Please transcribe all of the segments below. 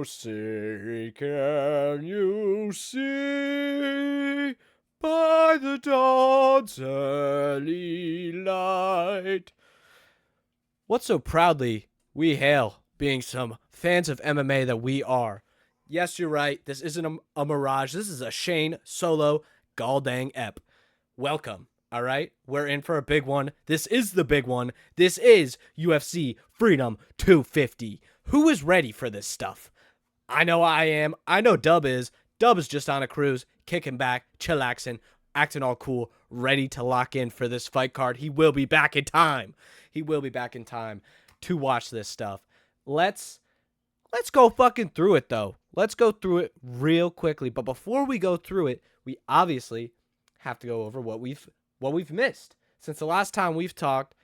can you see by the dawn's early light? What so proudly we hail, being some fans of MMA that we are. Yes, you're right. This isn't a mirage. This is a Shane Solo Galdang ep. Welcome. All right, we're in for a big one. This is the big one. This is UFC Freedom 250. Who is ready for this stuff? I know I am. I know Dub is. Dub is just on a cruise, kicking back, chillaxing, acting all cool, ready to lock in for this fight card. He will be back in time. He will be back in time to watch this stuff. Let's go fucking through it, though. Let's go through it real quickly. But before we go through it, we obviously have to go over what we've missed since the last time we've talked.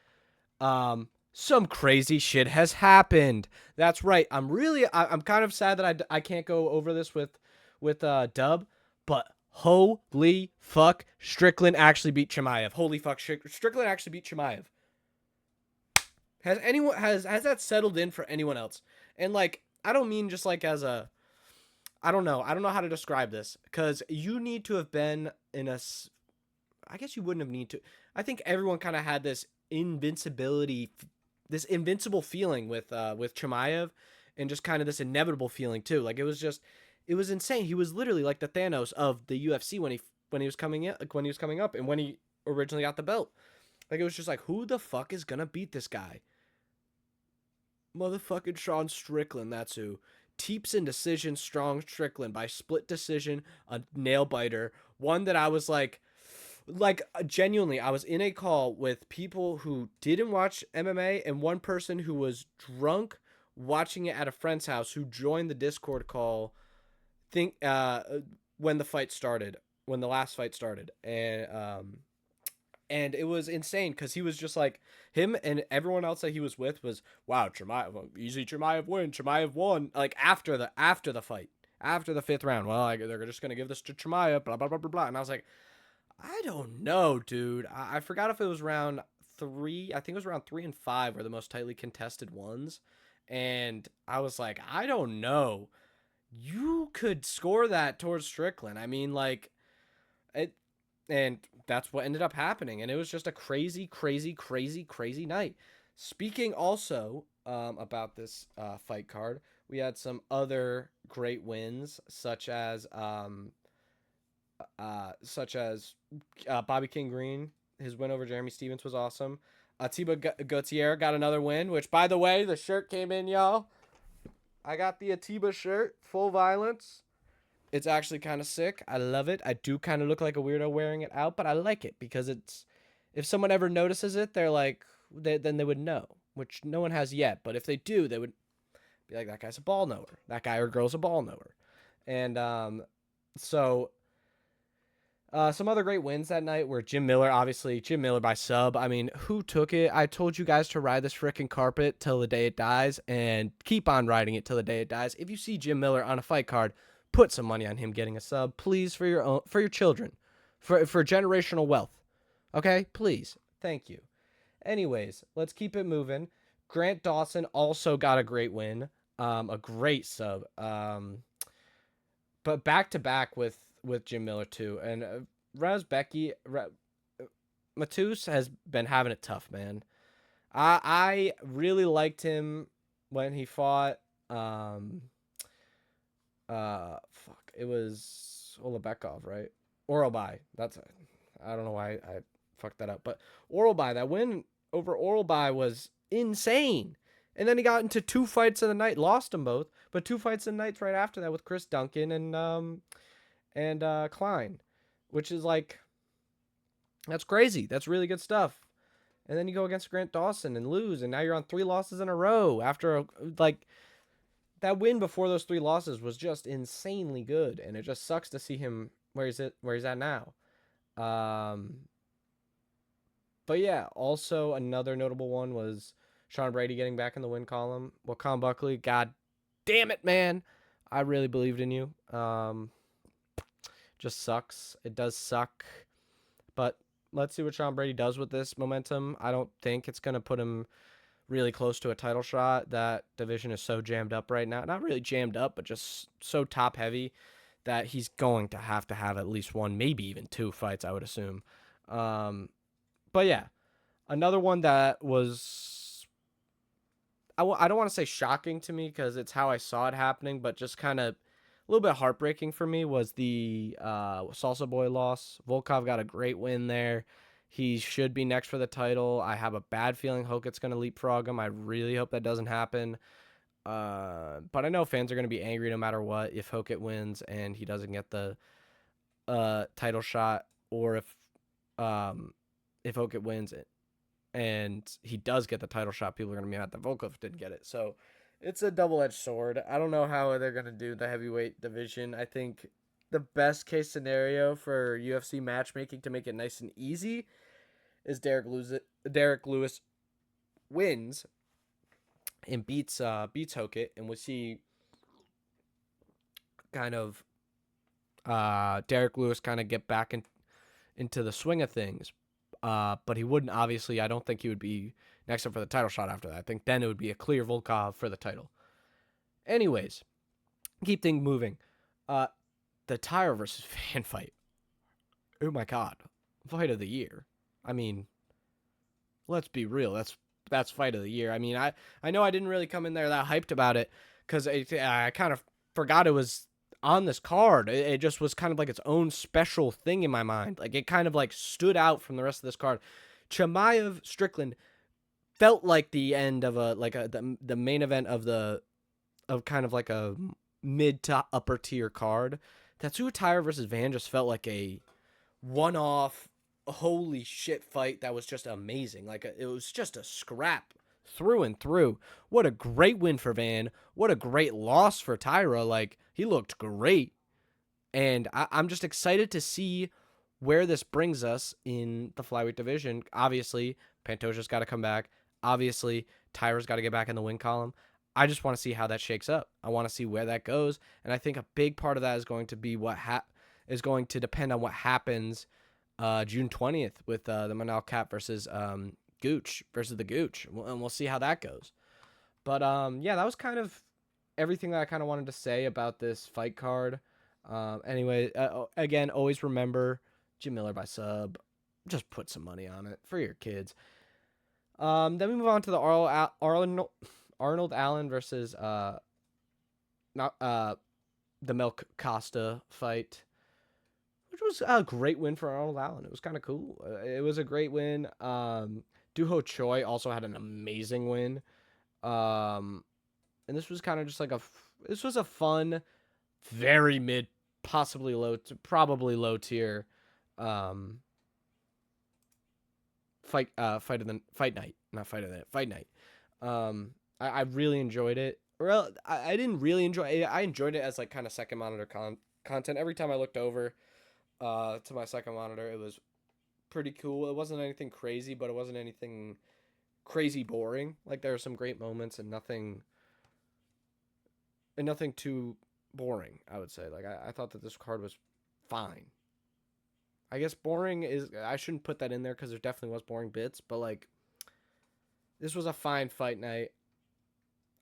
Some crazy shit has happened. That's right. I'm kind of sad that I can't go over this with Dub, but holy fuck, Strickland actually beat Chimaev. Holy fuck, Strickland actually beat Chimaev. Has that settled in for anyone else? And like, I don't mean just like as a, I don't know how to describe this, because you need to have been in a, I guess you wouldn't have need to. I think everyone kind of had this invincible feeling with Chimaev, and just kind of this inevitable feeling too. Like it was insane. He was literally like the Thanos of the UFC when he was coming up, and when he originally got the belt. Like it was just like, who the fuck is gonna beat this guy? Motherfucking Sean Strickland, that's who. Teeps in decision, strong Strickland by split decision, a nail biter. One that I was like genuinely, I was in a call with people who didn't watch MMA and one person who was drunk watching it at a friend's house who joined the Discord call when the last fight started. And it was insane because he was just like, him and everyone else that he was with was, wow, Chimaev, easy Chimaev win. Chimaev won. Like after the fight, after the 5th round. Well, they're just going to give this to Chimaev, blah, blah, blah, blah, blah. And I was like, I don't know, dude. I forgot if it was round 3. I think it was round 3 and 5 were the most tightly contested ones. And I was like, I don't know. You could score that towards Strickland. I mean, like, it. And that's what ended up happening. And it was just a crazy, crazy, crazy, crazy night. Speaking also about this fight card, we had some other great wins, such as Bobby King Green. His win over Jeremy Stevens was awesome. Atiba Gauthier got another win, which, by the way, the shirt came in, y'all. I got the Atiba shirt, Full Violence. It's actually kind of sick. I love it. I do kind of look like a weirdo wearing it out, but I like it because it's, if someone ever notices it, they're like, then they would know, which no one has yet. But if they do, they would be like, that guy's a ball knower. That guy or girl's a ball knower. And some other great wins that night were Jim Miller by sub. I mean, who took it? I told you guys to ride this freaking carpet till the day it dies and keep on riding it till the day it dies. If you see Jim Miller on a fight card, put some money on him getting a sub, please, for your children, for generational wealth. Okay, please, thank you. Anyways, let's keep it moving. Grant Dawson also got a great win, a great sub, but back to back with Jim Miller too. And Matus has been having it tough, man. I really liked him when he fought. It was Olabekov, right? Oralbai. I don't know why I fucked that up, but Oralbai, that win over Oralbai was insane. And then he got into 2 fights in the night, lost them both, but 2 fights in the night right after that with Chris Duncan and Klein, which is like, that's crazy. That's really good stuff. And then you go against Grant Dawson and lose, and now you're on 3 losses in a row after that win before those 3 losses was just insanely good, and it just sucks to see him where he's at now. But yeah, also another notable one was Sean Brady getting back in the win column. Well, Con Buckley, god damn it, man. I really believed in you. Just sucks. It does suck. But let's see what Sean Brady does with this momentum. I don't think it's going to put him really close to a title shot. That division is so jammed up right now. Not really jammed up, but just so top heavy that he's going to have at least one, maybe even two fights, I would assume. But yeah, another one that was, I don't want to say shocking to me because it's how I saw it happening, but just kind of a little bit heartbreaking for me was the Salsa Boy loss. Volkov got a great win there. He should be next for the title. I have a bad feeling Hokit's going to leapfrog him. I really hope that doesn't happen. But I know fans are going to be angry no matter what if Hokit wins and he doesn't get the title shot, or if Hokit wins it and he does get the title shot, people are going to be mad that Volkov didn't get it. So it's a double-edged sword. I don't know how they're going to do the heavyweight division. I think the best case scenario for UFC matchmaking to make it nice and easy is Derrick Lewis wins and beats Hokit, and we'll see kind of Derrick Lewis kind of get back into the swing of things. But he wouldn't, obviously. I don't think he would be next up for the title shot after that. I think then it would be a clear Volkov for the title. Anyways, keep things moving. The Tyra versus Van fight. Oh my God, fight of the year. I mean, let's be real. That's fight of the year. I mean, I know I didn't really come in there that hyped about it because I kind of forgot it was on this card. It just was kind of like its own special thing in my mind. Like, it kind of like stood out from the rest of this card. Chimaev Strickland felt like the end of the main event of kind of like a mid to upper tier card. Tatsuya Taira versus Van just felt like a one-off, holy shit fight that was just amazing. Like, it was just a scrap through and through. What a great win for Van. What a great loss for Taira. Like, he looked great. And I'm just excited to see where this brings us in the flyweight division. Obviously, Pantoja's got to come back. Obviously, Taira's got to get back in the win column. I just want to see how that shakes up. I want to see where that goes. And I think a big part of that is going to be is going to depend on what happens June 20th with the Manal Cap versus Gooch versus the Gooch. And we'll see how that goes. But yeah, that was kind of everything that I kind of wanted to say about this fight card. Anyway, again, always remember Jim Miller by sub. Just put some money on it for your kids. Then we move on to the Arnold Allen versus the Milk Costa fight, which was a great win for Arnold Allen. It was kind of cool. It was a great win. Duho Choi also had an amazing win. And this was kind of just like this was a fun, very mid, possibly probably low tier fight night. I really enjoyed it. Well, I didn't really enjoy it. I enjoyed it as like kind of second monitor content. Every time I looked over to my second monitor, it was pretty cool. It wasn't anything crazy, but it wasn't anything crazy boring. Like, there were some great moments and nothing too boring, I would say. Like, I thought that this card was fine. I guess boring is, I shouldn't put that in there because there definitely was boring bits, but like, this was a fine fight night.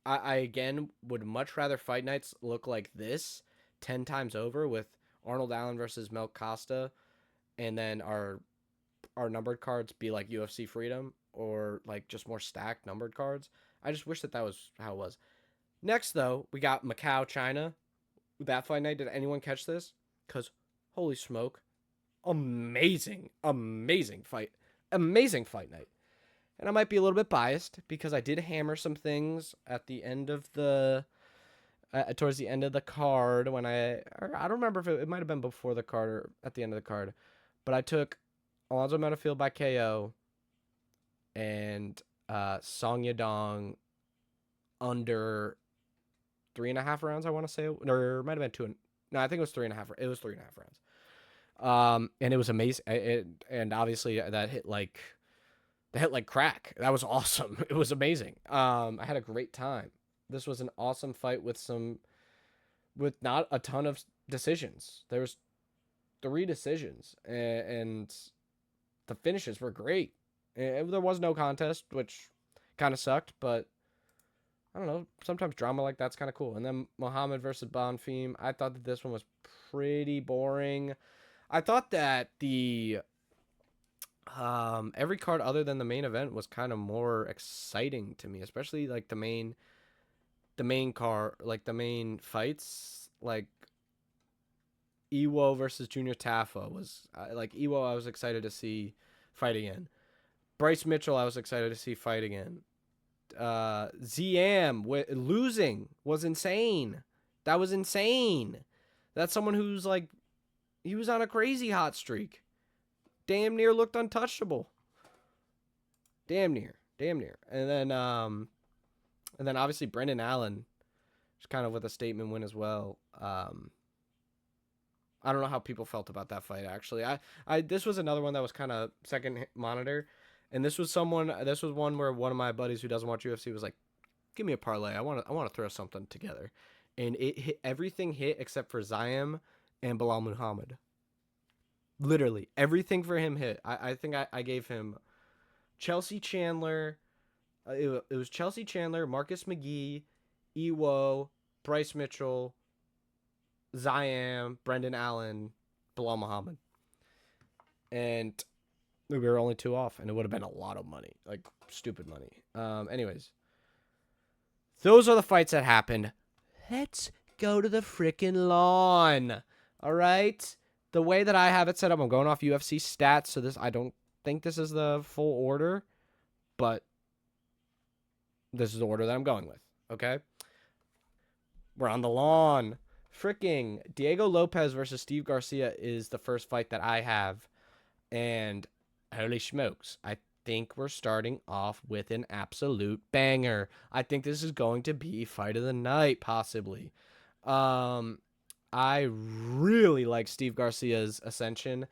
I again would much rather fight nights look like this 10 times over, with Arnold Allen versus Mel Costa, and then our numbered cards be like UFC Freedom, or like just more stacked numbered cards. I just wish that was how it was. Next, though, we got Macau, China. That fight night, did anyone catch this? Because holy smoke. Amazing fight. Amazing fight night. And I might be a little bit biased because I did hammer some things at the end of towards the end of the card when I don't remember if it might have been before the card or at the end of the card, but I took Alonzo Metafield by KO and Song Yadong under 3.5 rounds. I want to say, or it might have been 2. No, I think it was 3.5. It was 3.5 rounds. And it was amazing. And obviously that hit like crack. That was awesome. It was amazing. I had a great time. This was an awesome fight with not a ton of decisions. There was 3 decisions, and the finishes were great. And there was no contest, which kind of sucked, but I don't know. Sometimes drama like that's kind of cool. And then Muhammad versus Bonfim. I thought that this one was pretty boring. I thought that the every card other than the main event was kind of more exciting to me, especially like the main card, like the main fights, like Iwo versus Junior Taffa was like Iwo. I was excited to see fight again. Bryce Mitchell, I was excited to see fight again. ZM losing was insane. That was insane. That's someone who's like, he was on a crazy hot streak. Damn near looked untouchable. Damn near. And then obviously Brendan Allen, just kind of with a statement win as well. I don't know how people felt about that fight actually. This was another one that was kind of second monitor. And this was one where one of my buddies who doesn't watch UFC was like, "Give me a parlay. I want to throw something together." And it hit, everything hit except for Ziam and Bilal Muhammad. Literally everything for him hit. I think I gave him Chelsea Chandler. It was Chelsea Chandler, Marcus McGee, Iwo, Bryce Mitchell, Ziam, Brendan Allen, Bilal Muhammad. And we were only 2 off, and it would have been a lot of money. Like, stupid money. Anyways. Those are the fights that happened. Let's go to the freaking lawn. All right? The way that I have it set up, I'm going off UFC stats, so I don't think this is the full order, but this is the order that I'm going with. Okay? We're on the lawn. Freaking Diego Lopes versus Steve Garcia is the first fight that I have, and holy smokes, I think we're starting off with an absolute banger. I think this is going to be fight of the night, possibly. I really like Steve Garcia's ascension,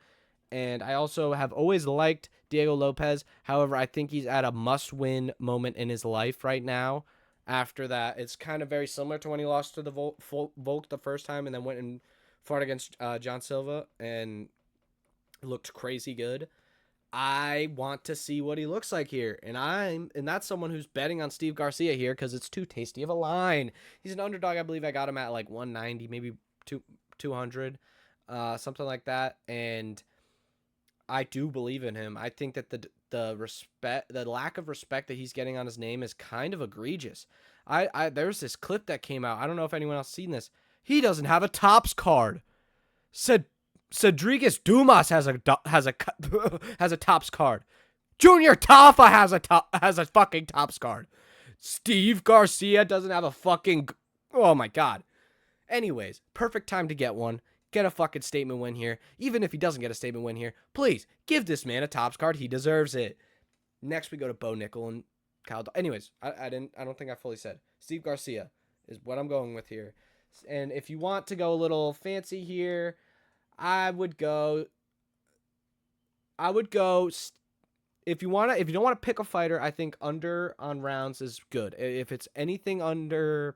and I also have always liked Diego Lopes. However, I think he's at a must-win moment in his life right now. After that, it's kind of very similar to when he lost to the Volk the first time and then went and fought against John Silva and looked crazy good. I want to see what he looks like here, and that's someone who's betting on Steve Garcia here because it's too tasty of a line. He's an underdog. I believe I got him at like 190, maybe 200, something like that. And I do believe in him. I think that the lack of respect that he's getting on his name is kind of egregious. There's this clip that came out. I don't know if anyone else seen this. He doesn't have a tops card. Cedric Dumas has a tops card. Junior Taffa has a fucking tops card. Steve Garcia doesn't have a fucking. Oh my god. Anyways, perfect time to get one. Get a fucking statement win here. Even if he doesn't get a statement win here, please give this man a tops card. He deserves it. Next, we go to Bo Nickal and Kyle. Anyways, I don't think I fully said. Steve Garcia is what I'm going with here. And if you want to go a little fancy here, I would go. If you don't want to pick a fighter, I think under on rounds is good. If it's anything under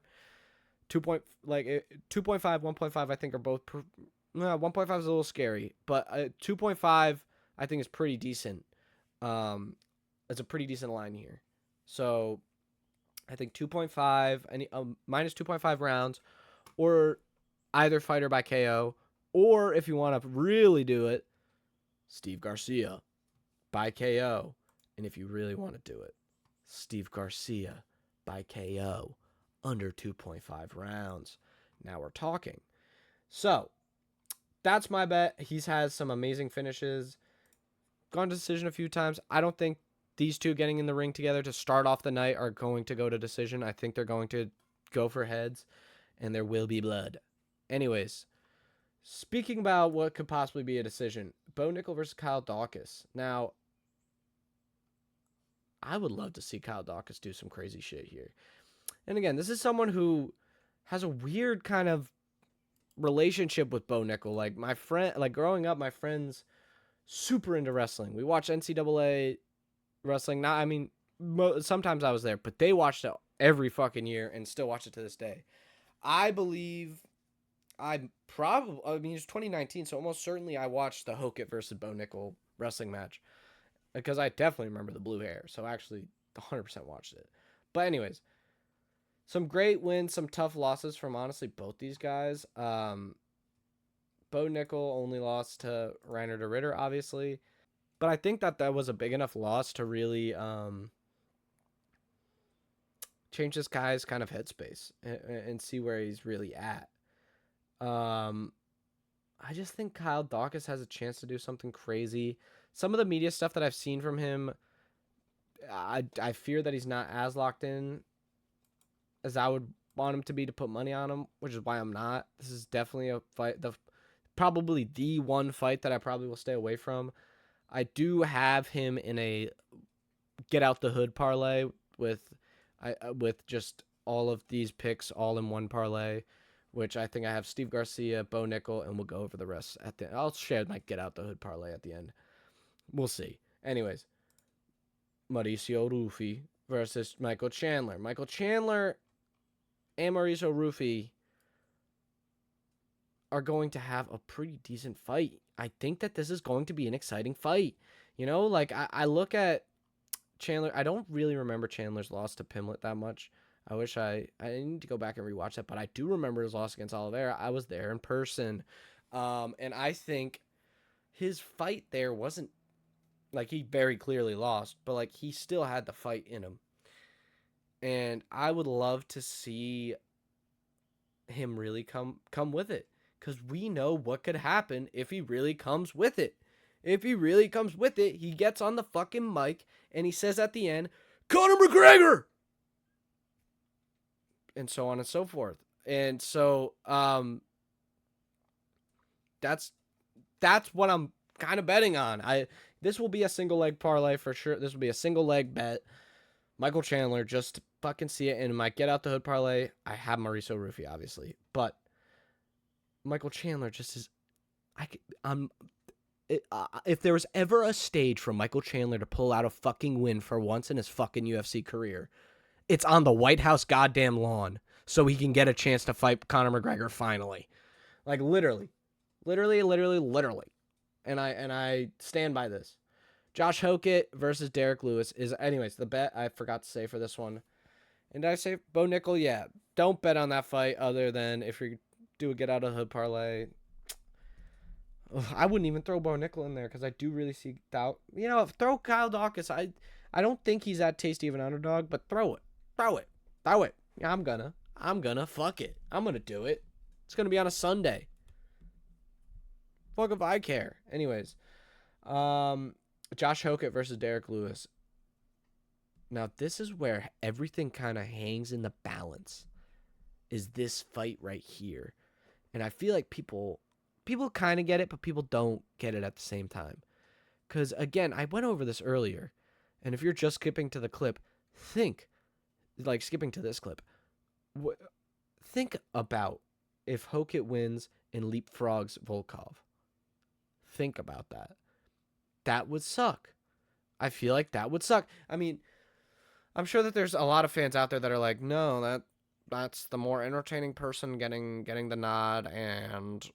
2.5, 1.5, I think are both. 1.5 is a little scary, but 2.5 I think is pretty decent. It's a pretty decent line here. So I think 2.5, minus 2.5 rounds, or either fighter by KO, or if you want to really do it, Steve Garcia by KO. And if you really want to do it, Steve Garcia by KO under 2.5 rounds. Now we're talking. So that's my bet. He's has some amazing finishes. Gone to decision a few times. I don't think these two getting in the ring together to start off the night are going to go to decision. I think they're going to go for heads, and there will be blood. Anyways, speaking about what could possibly be a decision, Bo Nickal versus Kyle Daukaus. Now, I would love to see Kyle Daukaus do some crazy shit here. And again, this is someone who has a weird kind of relationship with Bo Nickal. Like my friend, like growing up, my friends super into wrestling. We watched NCAA wrestling. Not, I mean, sometimes I was there, but they watched it every fucking year and still watch it to this day. I believe it's 2019, so almost certainly I watched the Hokit versus Bo Nickal wrestling match because I definitely remember the blue hair. So actually, 100% watched it. But anyways, some great wins, some tough losses from honestly both these guys. Bo Nickal only lost to Reiner de Ritter, obviously. But I think that was a big enough loss to really change this guy's kind of headspace and see where he's really at. I just think Kyle Daukaus has a chance to do something crazy. Some of the media stuff that I've seen from him, I fear that he's not as locked in as I would want him to be to put money on him, which is why I'm not. This is definitely a fight, probably the one fight that I probably will stay away from. I do have him in a get out the hood parlay with just all of these picks all in one parlay, which I think I have Steve Garcia, Bo Nickal, and we'll go over the rest at the end. I'll share my get out the hood parlay at the end. We'll see. Anyways, Mauricio Ruffy versus Michael Chandler. Michael Chandler and Mauricio Ruffy are going to have a pretty decent fight. I think that this is going to be an exciting fight. You know, like I look at Chandler. I don't really remember Chandler's loss to Pimlet that much. I wish I need to go back and rewatch that, but I do remember his loss against Oliveira. I was there in person. And I think his fight there wasn't like he very clearly lost, but like he still had the fight in him. And I would love to see him really come with it, because we know what could happen if he really comes with it. If he really comes with it, he gets on the fucking mic and he says at the end, Conor McGregor! And so on and so forth. And so that's what I'm kind of betting on. This will be a single leg parlay for sure. This will be a single leg bet. Michael Chandler, just to fucking see it. And my get out the hood parlay, I have Mauricio Ruffy, obviously. But Michael Chandler just is... if there was ever a stage for Michael Chandler to pull out a fucking win for once in his fucking UFC career, it's on the White House goddamn lawn so he can get a chance to fight Conor McGregor finally. Like, literally. And I stand by this. Josh Hokit versus Derrick Lewis is, anyways, the bet I forgot to say for this one. And did I say Bo Nickal? Yeah. Don't bet on that fight other than if you do a get out of the hood parlay. I wouldn't even throw Bo Nickal in there because I do really see doubt. You know, throw Kyle Daukaus. I don't think he's that tasty of an underdog, but throw it. Yeah, I'm gonna. Fuck it. I'm gonna do it. It's gonna be on a Sunday. Fuck if I care. Anyways, Josh Hokit versus Derrick Lewis. Now, this is where everything kind of hangs in the balance, is this fight right here. And I feel like people kind of get it, but people don't get it at the same time. Because, again, I went over this earlier. And if you're just skipping to the clip, skipping to this clip, think about if Hokit wins and leapfrogs Volkov. Think about that. That would suck. I feel like that would suck. I mean, I'm sure that there's a lot of fans out there that are like, no, that's the more entertaining person getting the nod and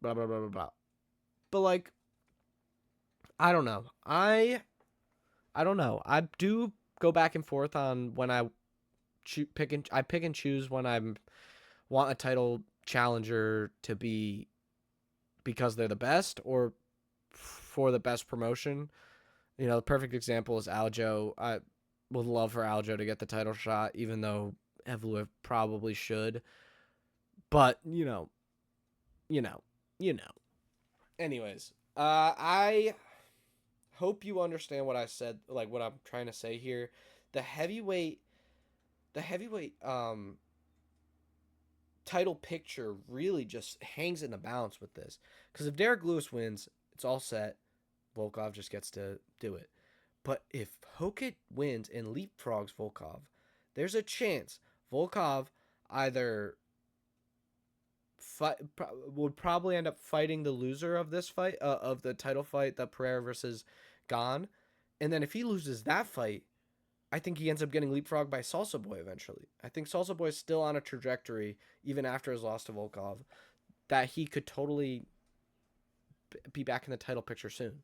blah, blah, blah, blah, blah. But, like, I don't know. I don't know. I do go back and forth on when I pick and choose when I want a title challenger to be because they're the best or for the best promotion. You know, the perfect example is Aljo. I would love for Aljo to get the title shot, even though Evloev probably should. But, you know. Anyways, I hope you understand what I said, like what I'm trying to say here. The heavyweight title picture really just hangs in the balance with this. Because if Derrick Lewis wins, it's all set. Volkov just gets to do it. But if Hokit wins and leapfrogs Volkov, there's a chance Volkov either would probably end up fighting the loser of this fight, of the title fight, the Pereira versus Gane. And then if he loses that fight, I think he ends up getting leapfrogged by Salsa Boy eventually. I think Salsa Boy is still on a trajectory, even after his loss to Volkov, that he could totally be back in the title picture soon.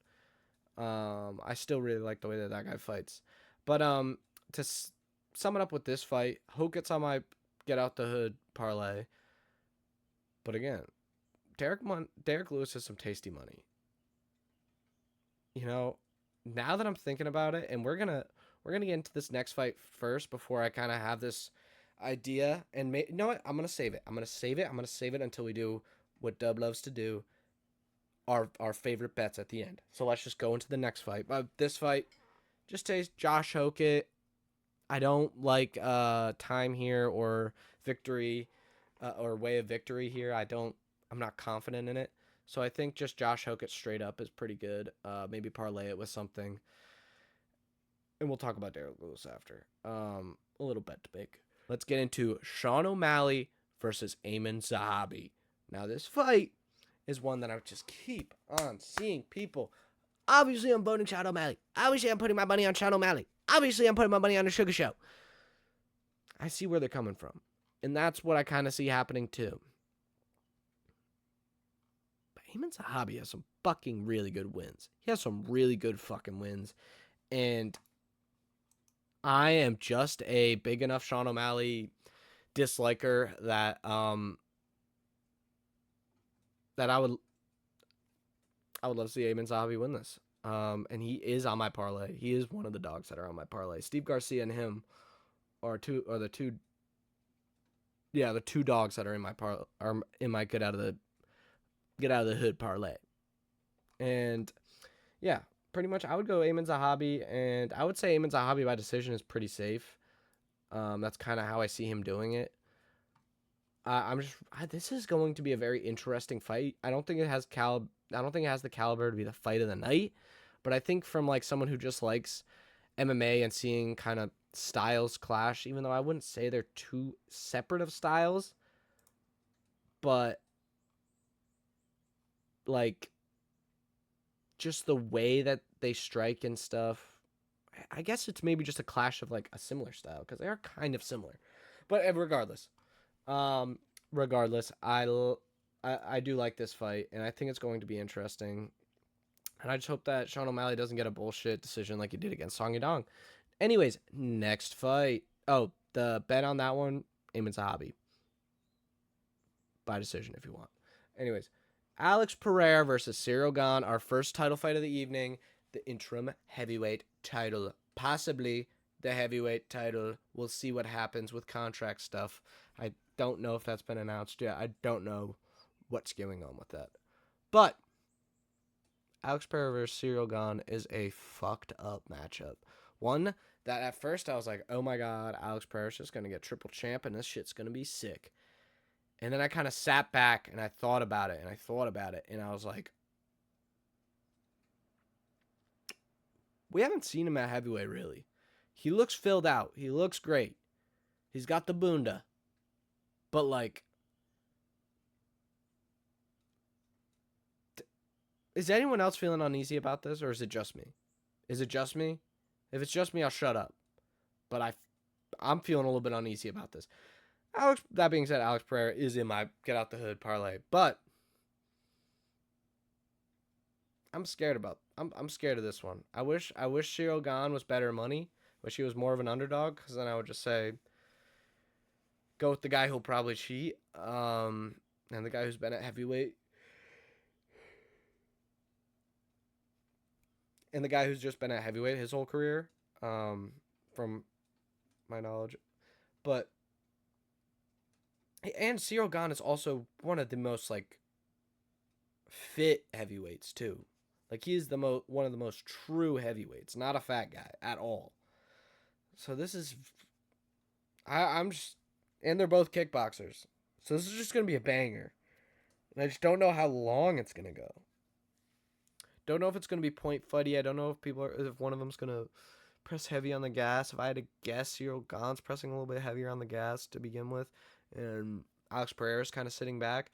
I still really like the way that guy fights. But to to sum it up with this fight, Hokit's on my get out the hood parlay. But again, Derrick Lewis has some tasty money. You know, now that I'm thinking about it, and we're gonna get into this next fight first before I kind of have this idea. And you know what? I'm gonna save it. I'm gonna save it until we do what Dub loves to do. Our favorite bets at the end. So let's just go into the next fight. This fight just takes Josh Hokit. I don't like time here or victory or way of victory here. I'm not confident in it. So I think just Josh Hokit straight up is pretty good. Maybe parlay it with something. And we'll talk about Derrick Lewis after. A little bet to make. Let's get into Sean O'Malley versus Aiemann Zahabi. Now this fight is one that I just keep on seeing people. Obviously, I'm voting Sean O'Malley. Obviously, I'm putting my money on Sean O'Malley. Obviously, I'm putting my money on the Sugar Show. I see where they're coming from. And that's what I kind of see happening too. But Aiemann Zahabi has some fucking really good wins. He has some really good fucking wins. And I am just a big enough Sean O'Malley disliker that that I would love to see Aiemann Zahabi win this. And he is on my parlay. He is one of the dogs that are on my parlay. Steve Garcia and him are the two dogs that are in my get out of the hood parlay. And yeah, pretty much I would go Aiemann Zahabi, and I would say Aiemann Zahabi by decision is pretty safe. That's kind of how I see him doing it. This is going to be a very interesting fight. I don't think it has the caliber to be the fight of the night, but I think from like someone who just likes MMA and seeing kind of styles clash, even though I wouldn't say they're too separate of styles, but like just the way that they strike and stuff, I guess it's maybe just a clash of like a similar style because they are kind of similar. But regardless, I do like this fight, and I think it's going to be interesting. And I just hope that Sean O'Malley doesn't get a bullshit decision like he did against Song Yadong. Anyways, next fight. Oh, the bet on that one, Aiemann Zahabi. By decision if you want. Anyways, Alex Pereira versus Ciryl Gane, our first title fight of the evening. The interim heavyweight title. Possibly the heavyweight title. We'll see what happens with contract stuff. I don't know if that's been announced yet. I don't know what's going on with that. But Alex Pereira versus Ciryl Gane is a fucked up matchup. One that at first I was like, oh my god, Alex Pereira's just going to get triple champ and this shit's going to be sick. And then I kind of sat back and I thought about it and I was like, we haven't seen him at heavyweight really. He looks filled out. He looks great. He's got the bunda. But like, is anyone else feeling uneasy about this, or is it just me? Is it just me? If it's just me, I'll shut up. But I'm feeling a little bit uneasy about this. That being said, Alex Pereira is in my get out the hood parlay, but I'm scared of this one. I wish Ciryl Gane was better money. Wish he was more of an underdog, because then I would just say go with the guy who'll probably cheat, and the guy who's been at heavyweight. And the guy who's just been at heavyweight his whole career, from my knowledge. But, and Ciryl Gane is also one of the most, like, fit heavyweights, too. Like, he is one of the most true heavyweights, not a fat guy at all. So this is, I'm just, and they're both kickboxers. So this is just going to be a banger. And I just don't know how long it's going to go. Don't know if it's going to be point fighty. I don't know if one of them's going to press heavy on the gas. If I had to guess, Ciryl Gane's pressing a little bit heavier on the gas to begin with. And Alex Pereira's kind of sitting back.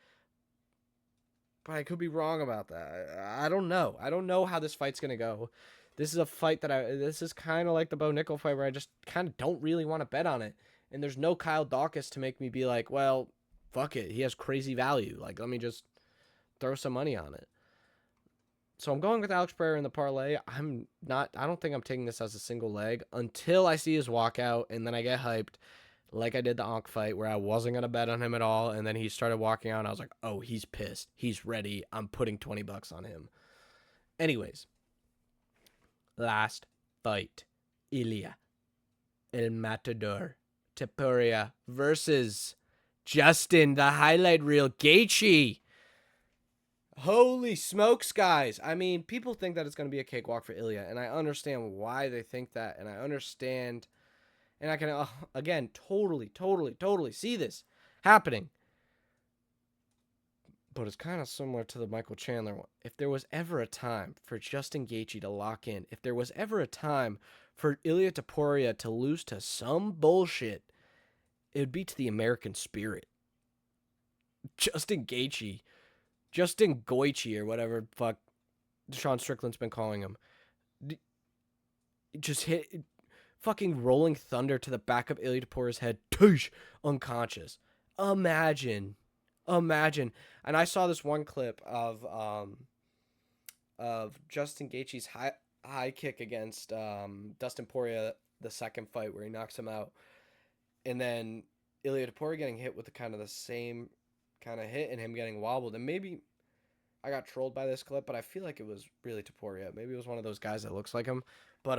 But I could be wrong about that. I don't know. I don't know how this fight's going to go. This is a fight this is kind of like the Bo Nickal fight where I just kind of don't really want to bet on it. And there's no Kyle Daukaus to make me be like, well, fuck it. He has crazy value. Like, let me just throw some money on it. So I'm going with Alex Pereira in the parlay. I don't think I'm taking this as a single leg until I see his walkout, and then I get hyped like I did the Onk fight where I wasn't going to bet on him at all, and then he started walking out, and I was like, oh, he's pissed. He's ready. I'm putting $20 on him. Anyways, last fight. Ilia, El Matador, Topuria versus Justin, the highlight reel, Gaethje. Holy smokes, guys. I mean, people think that it's going to be a cakewalk for Ilia, and I understand why they think that, and I understand, and I can, again, totally see this happening. But it's kind of similar to the Michael Chandler one. If there was ever a time for Justin Gaethje to lock in, if there was ever a time for Ilia Topuria to lose to some bullshit, it would be to the American spirit. Justin Gaethje, Justin Goichi, or whatever fuck Sean Strickland's been calling him, just hit fucking rolling thunder to the back of Ilia Topuria's head, toosh, unconscious. Imagine. And I saw this one clip of Justin Gaethje's high kick against Dustin Poirier, the second fight where he knocks him out, and then Ilia Topuria getting hit with the same kind of hit and him getting wobbled. And maybe I got trolled by this clip, but I feel like it was really Topuria. Maybe it was one of those guys that looks like him. But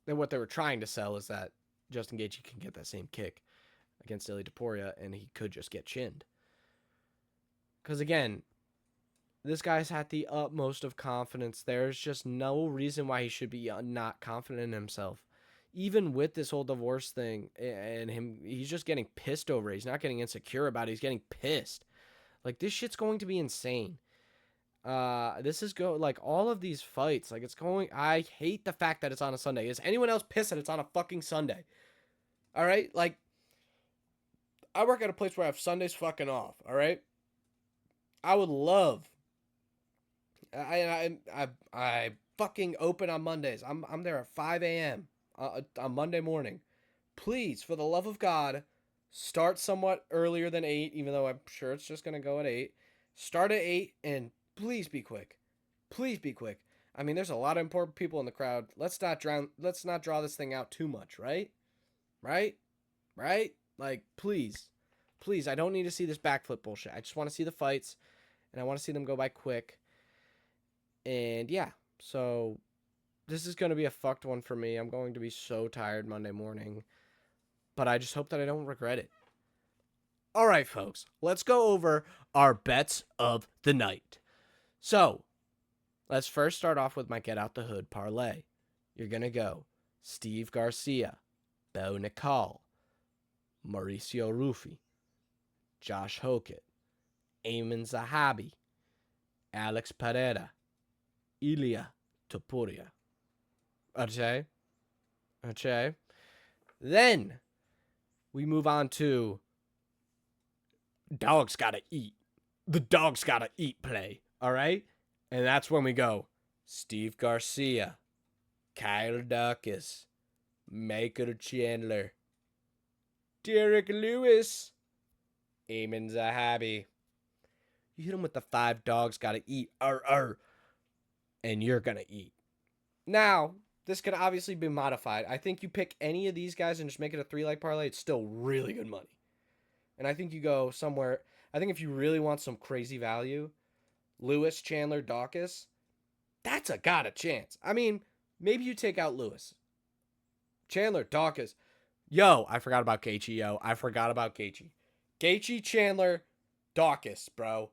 then what they were trying to sell is that Justin Gaethje can get that same kick against Ilia Topuria, and he could just get chinned. Because, again, this guy's had the utmost of confidence. There's just no reason why he should be not confident in himself. Even with this whole divorce thing and him, he's just getting pissed over it. He's not getting insecure about it. He's getting pissed. Like, this shit's going to be insane. This is all of these fights. Like, it's going... I hate the fact that it's on a Sunday. Is anyone else pissed that it's on a fucking Sunday? All right? Like, I work at a place where I have Sundays fucking off. All right? I would love... I fucking open on Mondays. I'm there at 5 a.m. On Monday morning. Please, for the love of God, start somewhat earlier than 8, even though I'm sure it's just going to go at 8. Start at 8, and please be quick. Please be quick. I mean, there's a lot of important people in the crowd. Let's not draw this thing out too much, right? Right? Like, please. Please, I don't need to see this backflip bullshit. I just want to see the fights, and I want to see them go by quick. And yeah, so this is going to be a fucked one for me. I'm going to be so tired Monday morning, but I just hope that I don't regret it. All right, folks, let's go over our bets of the night. So let's first start off with my Get Out the Hood parlay. You're going to go Steve Garcia, Bo Nickal, Mauricio Ruffy, Josh Hokit, Aiemann Zahabi, Alex Pereira, Ilia Topuria. Okay. Then we move on to Dogs Gotta Eat. The Dogs Gotta Eat play. All right? And that's when we go Steve Garcia, Kyle Daukaus, Michael Chandler, Derrick Lewis, Aiemann Zahabi. You hit him with the 5 dogs gotta eat. And you're gonna eat. Now, this could obviously be modified. I think you pick any of these guys and just make it a 3-leg parlay, it's still really good money. And I think you go somewhere. I think if you really want some crazy value, Lewis, Chandler, Daukaus, that's got a chance. I mean, maybe you take out Lewis. Chandler, Daukaus. Yo, I forgot about Gaethje, Gaethje, Chandler, Daukaus, bro.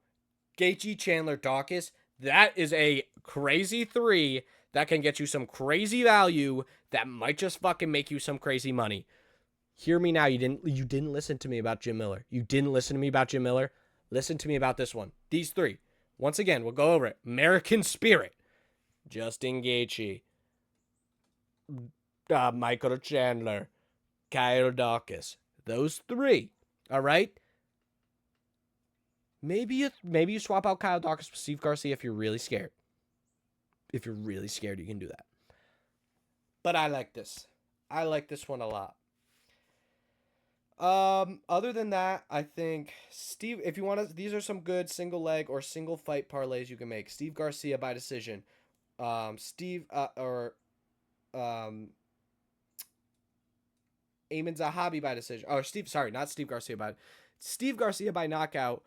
Gaethje, Chandler, Daukaus. That is a crazy 3 that can get you some crazy value that might just fucking make you some crazy money. Hear me now. You didn't listen to me about Jim Miller. Listen to me about this one. These 3. Once again, we'll go over it. American Spirit. Justin Gaethje. Michael Chandler. Kyle Daukaus. Those 3. All right? Maybe you swap out Kyle Daukaus with Steve Garcia if you're really scared. If you're really scared, you can do that. But I like this. I like this one a lot. Other than that, I think Steve, if you want to, these are some good single leg or single fight parlays you can make. Steve Garcia by decision. Um, Aiemann Zahabi by decision. Or not Steve Garcia Steve Garcia by knockout.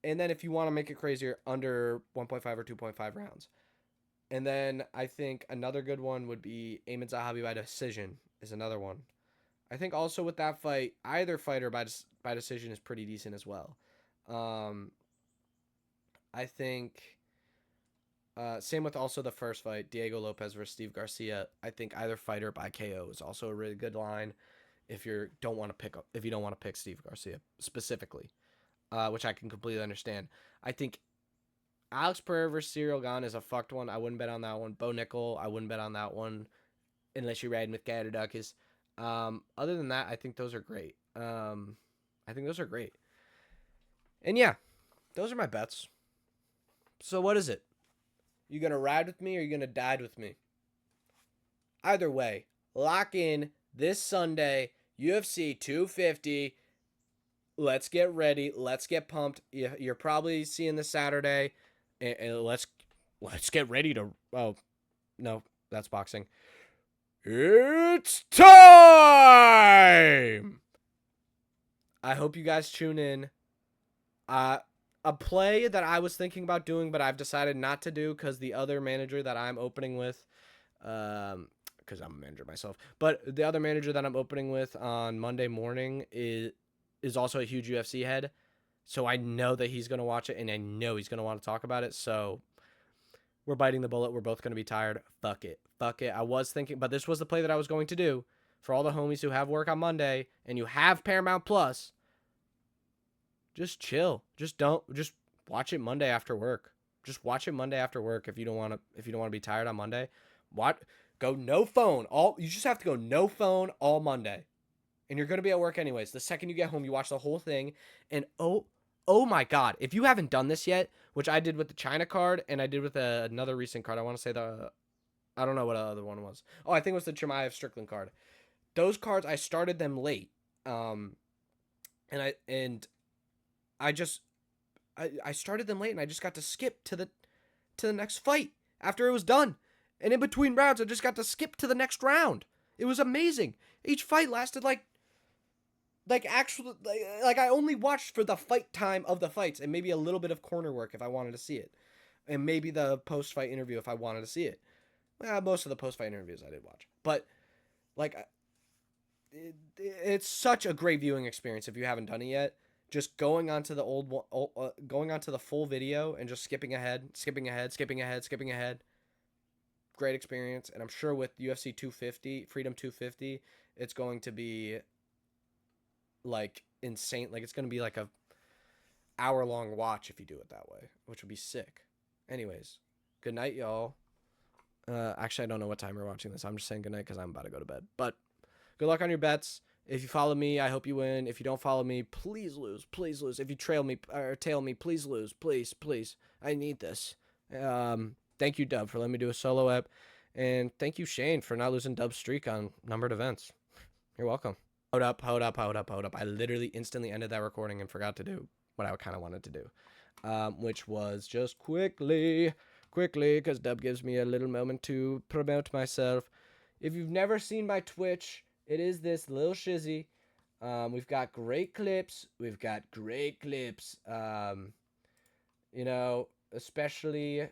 And then if you want to make it crazier, under 1.5 or 2.5 rounds. And then I think another good one would be Aiemann Zahabi by decision is another one. I think also with that fight, either fighter by decision is pretty decent as well. I think same with also the first fight, Diego Lopes versus Steve Garcia. I think either fighter by KO is also a really good line if you don't want to pick Steve Garcia specifically, which I can completely understand. I think Alex Pereira versus Ciryl Gane is a fucked one. I wouldn't bet on that one. Bo Nickal, I wouldn't bet on that one unless you're riding with Gaethje or Daukaus. Other than that, I think those are great. And yeah, those are my bets. So what is it? You gonna ride with me or you gonna die with me? Either way, lock in this Sunday, UFC 250. Let's get ready. Let's get pumped. You're probably seeing this Saturday, and let's get ready to. Oh, no, that's boxing. It's time! I hope you guys tune in. A play that I was thinking about doing, but I've decided not to do because the other manager that I'm opening with, because I'm a manager myself, but the other manager that I'm opening with on Monday morning is also a huge UFC head. So I know that he's going to watch it, and I know he's going to want to talk about it. So we're biting the bullet. We're both going to be tired. Fuck it. I was thinking, but this was the play that I was going to do for all the homies who have work on Monday and you have Paramount Plus. Just chill. Just watch it Monday after work. Just watch it Monday after work if you don't want to be tired on Monday. Go no phone. You just have to go no phone all Monday. And you're going to be at work anyways. The second you get home, you watch the whole thing, and oh my god, if you haven't done this yet, which I did with the China card and I did with another recent card. I want to say I don't know what the other one was. Oh, I think it was the Chimaev Strickland card. Those cards, I started them late. And I started them late, and I just got to skip to the next fight after it was done. And in between rounds, I just got to skip to the next round. It was amazing. Each fight lasted like I only watched for the fight time of the fights and maybe a little bit of corner work if I wanted to see it. And maybe the post-fight interview if I wanted to see it. Well, most of the post-fight interviews I did watch. But it's such a great viewing experience if you haven't done it yet. Just going onto the going onto the full video and just skipping ahead. Great experience. And I'm sure with UFC 250, Freedom 250, it's going to be like insane. Like it's going to be like a hour-long watch if you do it that way, which would be sick. Anyways, good night, y'all. Actually, I don't know what time you're watching this. I'm just saying good night because I'm about to go to bed. But good luck on your bets. If you follow me, I hope you win. If you don't follow me, please lose. Please lose. If you tail me, please lose. Please, please. I need this. Thank you, Dub, for letting me do a solo ep. And thank you, Shane, for not losing Dub's streak on numbered events. You're welcome. Hold up. I literally instantly ended that recording and forgot to do what I kind of wanted to do, which was just quickly, because Dub gives me a little moment to promote myself. If you've never seen my Twitch, it is this little shizzy. We've got great clips. Especially...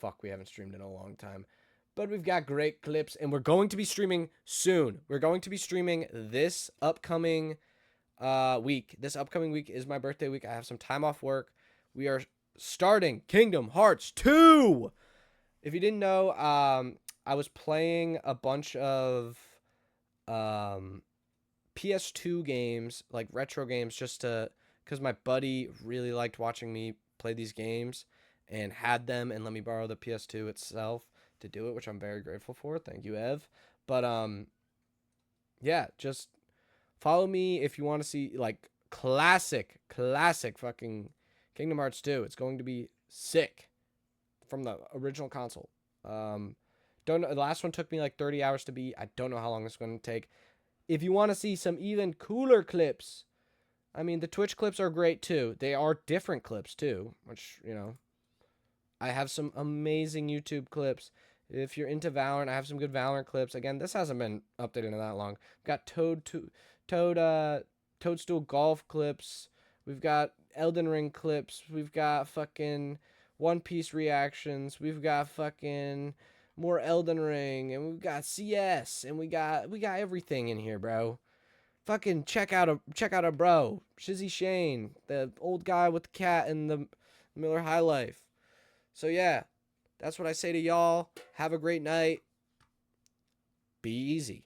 Fuck, we haven't streamed in a long time. But we've got great clips, and we're going to be streaming soon. We're going to be streaming this upcoming week. This upcoming week is my birthday week. I have some time off work. We are starting Kingdom Hearts 2! If you didn't know, I was playing a bunch of PS2 games, like retro games, just because my buddy really liked watching me play these games and had them and let me borrow the PS2 itself to do it, which I'm very grateful for. Thank you, Ev. But yeah, just follow me if you want to see like classic fucking Kingdom Hearts 2. It's going to be sick from the original console. Don't know, the last one took me like 30 hours to beat. I don't know how long it's going to take. If you want to see some even cooler clips, I mean, the Twitch clips are great too. They are different clips too, which, you know, I have some amazing YouTube clips. If you're into Valorant, I have some good Valorant clips. Again, this hasn't been updated in that long. We've got Toadstool Golf clips. We've got Elden Ring clips. We've got fucking One Piece reactions. We've got fucking more Elden Ring, and we've got CS, and we got everything in here, bro. Fucking check out a bro, Shizzy Shane, the old guy with the cat in the Miller High Life. So yeah, that's what I say to y'all. Have a great night. Be easy.